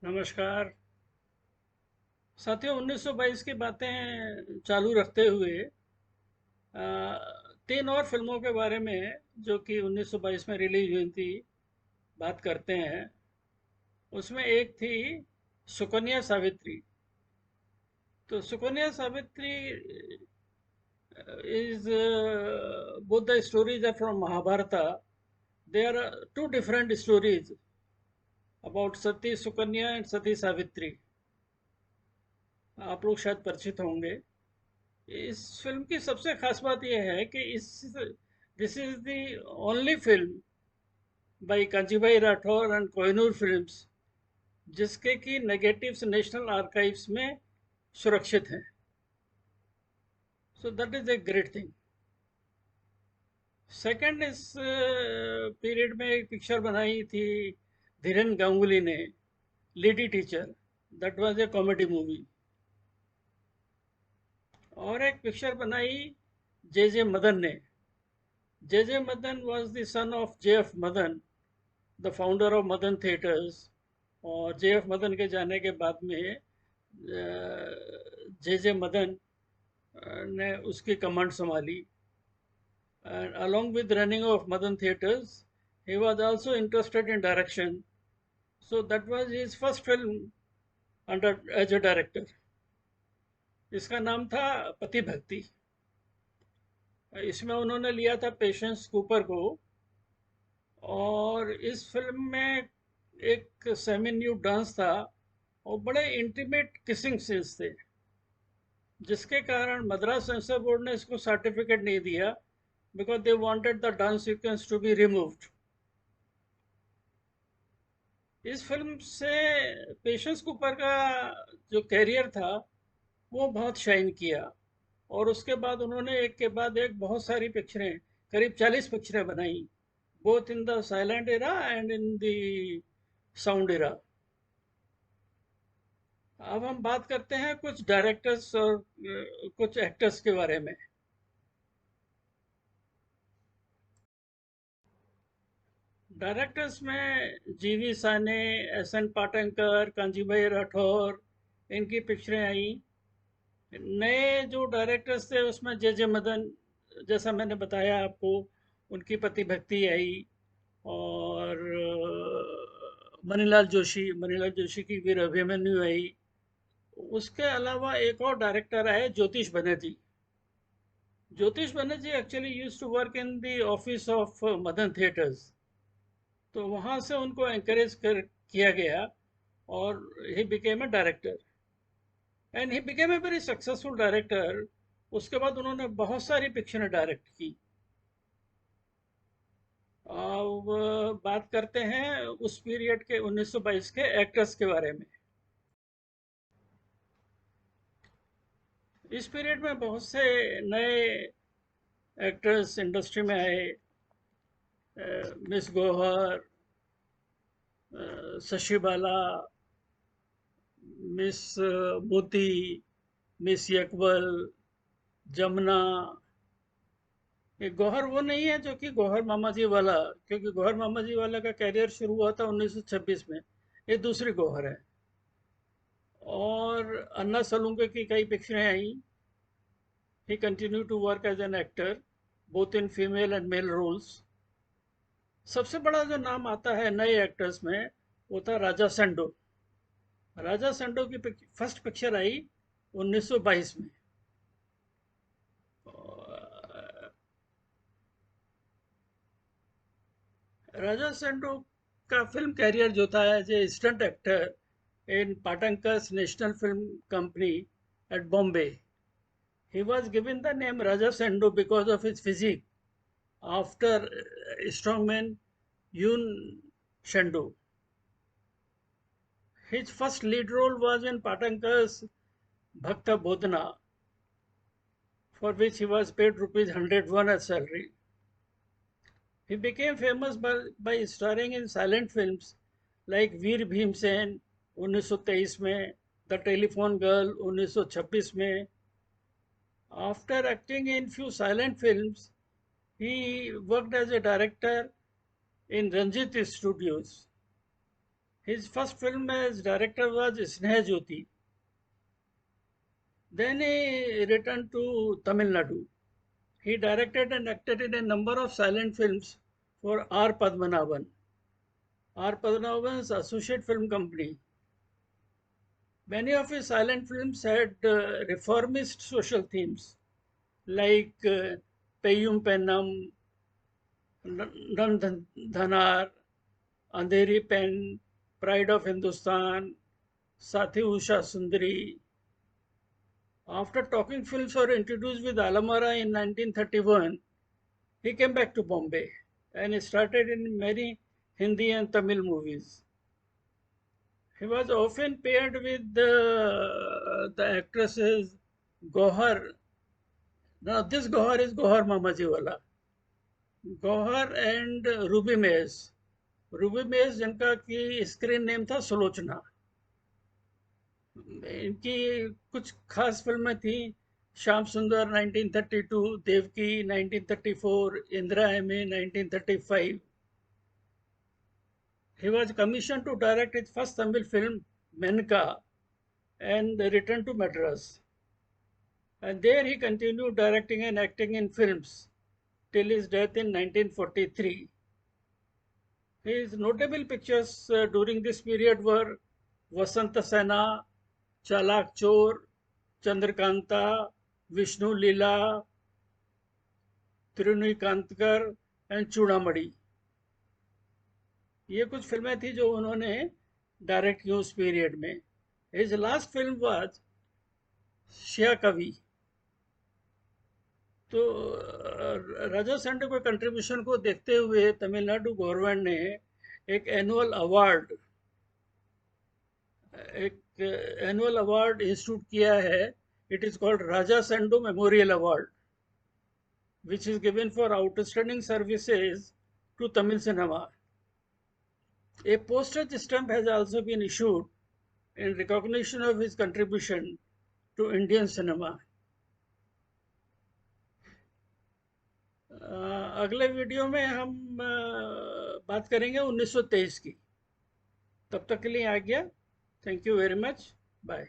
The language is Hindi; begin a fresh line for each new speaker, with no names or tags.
नमस्कार साथियों। 1922 की बातें चालू रखते हुए अ, तीन और फिल्मों के बारे में जो कि 1922 में रिलीज हुई थी बात करते हैं। उसमें एक थी सुकन्या सावित्री। तो Sukanya Savitri is both the stories are from Mahabharata. There are two different stories about Sati Sukanya and Sati Savitri. आप लोग शायद परिचित होंगे। इस फिल्म की सबसे खास बात यह है कि इस this is the only film by Kanjibhai Rathore and Kohinoor films जिसके की नेगेटिव्स नेशनल आर्काइव्स में सुरक्षित हैं। So that is a great thing. Second, इस पीरियड में एक पिक्चर बनाई थी धीरेन गांगुली ने, lady teacher. That was a comedy movie. और एक पिक्चर बनाई जे जे मदन ने। J J Madan was the son of J.F. Madan, the founder of Madan theatres. और J.F. मदन के जाने के बाद में जे जे मदन ने उसकी कमांड संभाली। And along with running of Madan theatres he was also interested in direction. So that was his first film under as a director. इसका नाम था पति भक्ति। इसमें उन्होंने लिया था पेशेंस कूपर को। और इस फिल्म में एक सेमी न्यू डांस था और बड़े इंटीमेट किसिंग सीन्स थे, जिसके कारण मद्रास सेंसर बोर्ड ने इसको सर्टिफिकेट नहीं दिया, because they wanted the dance sequence to be removed. इस फिल्म से पेशेंस कूपर का जो कैरियर था वो बहुत शाइन किया। और उसके बाद उन्होंने एक के बाद एक बहुत सारी पिक्चरें, करीब 40 पिक्चरें बनाई, both in the silent era and in the sound era. अब हम बात करते हैं कुछ डायरेक्टर्स और कुछ एक्टर्स के बारे में। डायरेक्टर्स में जीवी साने, एस एन पाटनकर, कांजीभाई राठौर, इनकी पिक्चरें आई। नए जो डायरेक्टर्स थे उसमें जे जे मदन, जैसा मैंने बताया आपको, उनकी पति भक्ति आई। और मनीलाल जोशी की वीर अभिमन्यु आई। उसके अलावा एक और डायरेक्टर आए, Jyotish Banerjee. Jyotish Banerjee actually used to work in the office of Madan Theatres. तो वहाँ से उनको एनकरेज कर किया गया और he became a director and he became a very successful director. उसके बाद उन्होंने बहुत सारी पिक्चरें डायरेक्ट की। अब बात करते हैं उस पीरियड के 1922 के एक्टर्स के बारे में। इस पीरियड में बहुत से नए एक्टर्स इंडस्ट्री में आए। मिस गौहर, शशि बाला, मिस मोती, मिस यकबल, जमुना। ये गौहर वो नहीं है जो कि गौहर मामा जी वाला, क्योंकि गौहर मामा जी वाला का कैरियर शुरू हुआ था 1926 में। ये दूसरी गौहर है। और अन्ना सलूंके की कई पिक्चरें आई। He continue to work as an actor both in female and male roles. सबसे बड़ा जो नाम आता है नए एक्टर्स में वो था राजा सेंडो। राजा सेंडो की फर्स्ट पिक्चर आई 1922 में। राजा सेंडो का फिल्म कैरियर जो था as a stunt actor in Patankar's national film company at Bombay. He was given the name Raja Sendo because of his physique after strongman Yun Shendo. His first lead role was in Patankar's Bhakta Bodhana, for which he was paid rupees 101 as salary. He became famous by starring in silent films like Veer Bhimsen 1923 में, The Telephone Girl 1926 में. After acting in few silent films, he worked as a director in Ranjit Studios. His first film as director was Sneha Jyoti. Then he returned to Tamil Nadu. He directed and acted in a number of silent films for R. Padmanabhan. R. Padmanabhan's associate film company. Many of his silent films had reformist social themes like Peyyum Pennam, Dhanar, Andheri Pen, Pride of Hindustan, Sathi Usha Sundari. After talking films were introduced with Alamara in 1931, he came back to Bombay and started in many Hindi and Tamil movies. He was often paired with the actresses Gohar. Now this Gohar is Gohar Mamajiwala. Gohar and Ruby Mays. Ruby mess जिनका की स्क्रीन नेम था सुलोचना। इनकी कुछ खास फिल्में थी, Shyam Sundar 1932, Devaki 1934, Indira MA. 1935। He was commissioned to direct his first Tamil film Menka and returned to Madras. And there he continued directing and acting in films till his death in 1943. His notable pictures during this period were Vasanta Sena, Chalak Chor, Chandrakanta, Vishnu Leela, Tirunikantgar and Chudamadi. ये कुछ फिल्में थी जो उन्होंने डायरेक्ट की उस पीरियड में। हिज लास्ट फिल्म वाज शिया कवि। तो राजा संडे के कंट्रीब्यूशन को देखते हुए तमिलनाडु गवर्नमेंट ने एक एनुअल अवार्ड इंस्टीट्यूट किया है। It is called Raja Sandow memorial award, which is given for outstanding services to Tamil cinema. A postage stamp has also been issued in recognition of his contribution to Indian cinema. अगले वीडियो में हम बात करेंगे 1923 की। तब तक के लिए आ गया। Thank you very much. Bye.